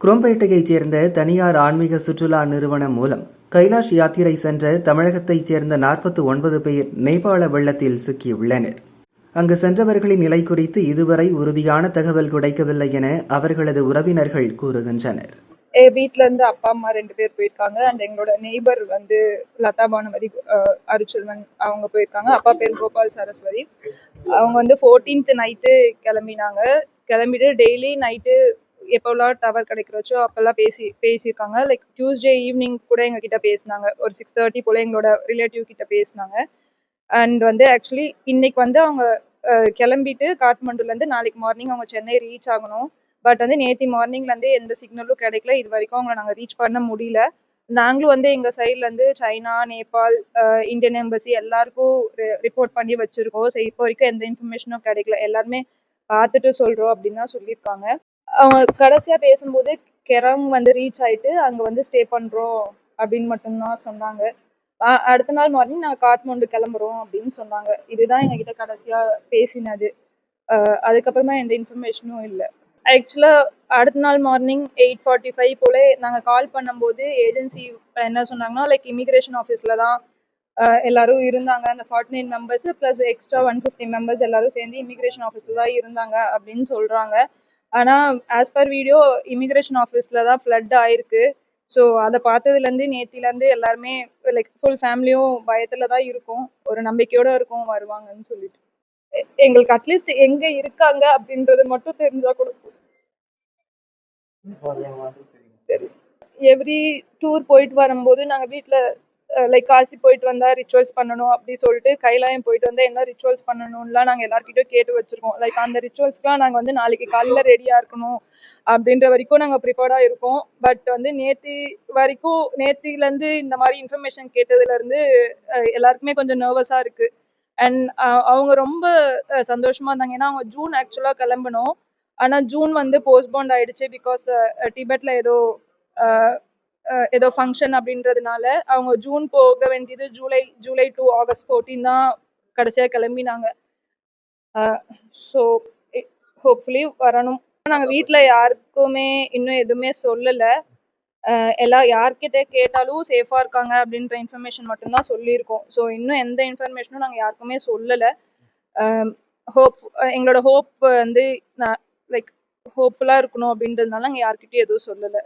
குரோம்பேட்டையைச் சேர்ந்த தனியார் ஆன்மீக சுற்றுலா நிறுவனம் மூலம் கைலாஷ் யாத்திரை சென்ற தமிழகத்தைச் சேர்ந்த 49 பேர் நேபாள வெள்ளத்தில் சிக்கியுள்ளனர். அங்கு சென்றவர்களின் நிலை குறித்து இதுவரை உறுதியான தகவல் கிடைக்கவில்லை என அவர்களது உறவினர்கள் கூறுகின்றனர். வீட்ல இருந்து அப்பா அம்மா 2 பேர் போயிருக்காங்க. அண்ட் எங்களோட நெய்பர் வந்து லதா பானுமதி அருச்செல்வன் அவங்க போயிருக்காங்க. அப்பா பேர் கோபால் சரஸ்வதி. அவங்க வந்து 14th நைட்டு கிளம்பினாங்க. கிளம்பிட்டு டெய்லி நைட்டு எப்போல்லாம் டவர் கிடைக்கிறச்சோ அப்போல்லாம் பேசியிருக்காங்க. லைக் டியூஸ்டே ஈவினிங் கூட எங்ககிட்ட பேசினாங்க. ஒரு 6:30 போல எங்களோட ரிலேட்டிவ் கிட்ட பேசினாங்க. அண்ட் வந்து ஆக்சுவலி இன்னைக்கு வந்து அவங்க கிளம்பிட்டு காட்மண்டுலேருந்து நாளைக்கு மார்னிங் அவங்க சென்னை ரீச் ஆகணும். பட் வந்து நேற்று மார்னிங்லேருந்து எந்த சிக்னலும் கிடைக்கல. இது வரைக்கும் அவங்களை நாங்கள் ரீச் பண்ண முடியல. நாங்களும் வந்து எங்கள் சைட்லேருந்து சைனா, நேபாள், இந்தியன் எம்பசி எல்லாருக்கும் ரிப்போர்ட் பண்ணி வச்சுருக்கோம். ஸோ இப்போ வரைக்கும் எந்த இன்ஃபர்மேஷனும் கிடைக்கல. எல்லாருமே பார்த்துட்டு சொல்கிறோம் அப்படின்னு தான் சொல்லியிருக்காங்க. அவங்க கடைசியாக பேசும்போது கெரம் வந்து ரீச் ஆகிட்டு அங்கே வந்து ஸ்டே பண்ணுறோம் அப்படின்னு மட்டும்தான் சொன்னாங்க. அடுத்த நாள் மார்னிங் நாங்கள் காட்மண்டு கிளம்புறோம் அப்படின்னு சொன்னாங்க. இதுதான் எங்ககிட்ட கடைசியாக பேசினது. அதுக்கப்புறமா எந்த இன்ஃபர்மேஷனும் இல்லை. ஆக்சுவலாக அடுத்த நாள் மார்னிங் 8:45 போல நாங்கள் கால் பண்ணும்போது ஏஜென்சி என்ன சொன்னாங்கன்னா, லைக் இமிக்ரேஷன் ஆஃபீஸில் தான் எல்லாரும் இருந்தாங்க. அந்த 49 மெம்பர்ஸ் ப்ளஸ் எக்ஸ்ட்ரா 150 மெம்பர்ஸ் எல்லாரும் சேர்ந்து இமிக்ரேஷன் ஆஃபீஸில் தான் இருந்தாங்க அப்படின்னு சொல்கிறாங்க. ஆனால் ஆஸ் பர் வீடியோ இமிக்ரேஷன் ஆஃபீஸில் தான் ஃப்ளட் ஆயிருக்கு. ஸோ அதை பார்த்ததுலேருந்து நேத்திலேருந்து எல்லாருமே லைக் ஃபுல் ஃபேமிலியும் பயத்தில் தான் இருக்கும். ஒரு நம்பிக்கையோடு இருக்கும் வருவாங்கன்னு சொல்லிட்டு. எங்களுக்கு அட்லீஸ்ட் எங்கே இருக்காங்க அப்படின்றது மட்டும் தெரிஞ்சா கூட சரி. எவ்ரி டூர் போயிட்டு வரும்போது நாங்கள் வீட்டில் லைக் காசி போயிட்டு வந்தால் ரிச்சுவல்ஸ் பண்ணணும் அப்படி சொல்லிட்டு கைலாயம் போயிட்டு வந்தால் என்ன ரிச்சுவல்ஸ் பண்ணணும்லாம் நாங்கள் எல்லாருக்கிட்டையும் கேட்டு வச்சுருக்கோம். லைக் அந்த ரிச்சுவல்ஸ்க்குலாம் நாங்கள் வந்து நாளைக்கு காலையில் ரெடியாக இருக்கணும் அப்படின்ற வரைக்கும் நாங்கள் ப்ரிப்பேர்டாக இருக்கோம். பட் வந்து நேத்திலேருந்து இந்த மாதிரி இன்ஃபர்மேஷன் கேட்டதுலேருந்து எல்லாருக்குமே கொஞ்சம் நர்வஸாக இருக்குது. அண்ட் அவங்க ரொம்ப சந்தோஷமாக இருந்தாங்க. ஏன்னா அவங்க ஜூன் ஆக்சுவலாக கிளம்பணும். ஆனால் ஜூன் வந்து போஸ்ட்போண்ட் ஆயிடுச்சு. பிகாஸ் டிபெட்டில் ஏதோ ஃபங்க்ஷன் அப்படின்றதுனால அவங்க ஜூன் போக வேண்டியது ஜூலை டு ஆகஸ்ட் 14 தான் கடைசியாக கிளம்பினாங்க. ஸோ ஹோப்ஃபுல்லி வரணும். நாங்கள் வீட்டில் யாருக்குமே இன்னும் எதுவுமே சொல்லலை. யார்கிட்ட கேட்டாலும் சேஃபாக இருக்காங்க அப்படின்ற இன்ஃபர்மேஷன் மட்டும்தான் சொல்லியிருக்கோம். ஸோ இன்னும் எந்த இன்ஃபர்மேஷனும் நாங்கள் யாருக்குமே சொல்லலை. எங்களோட ஹோப் வந்து லைக் ஹோப்ஃபுல்லாக இருக்கணும் அப்படின்றதுனால நாங்கள் யார்கிட்டையும் எதுவும் சொல்லலை.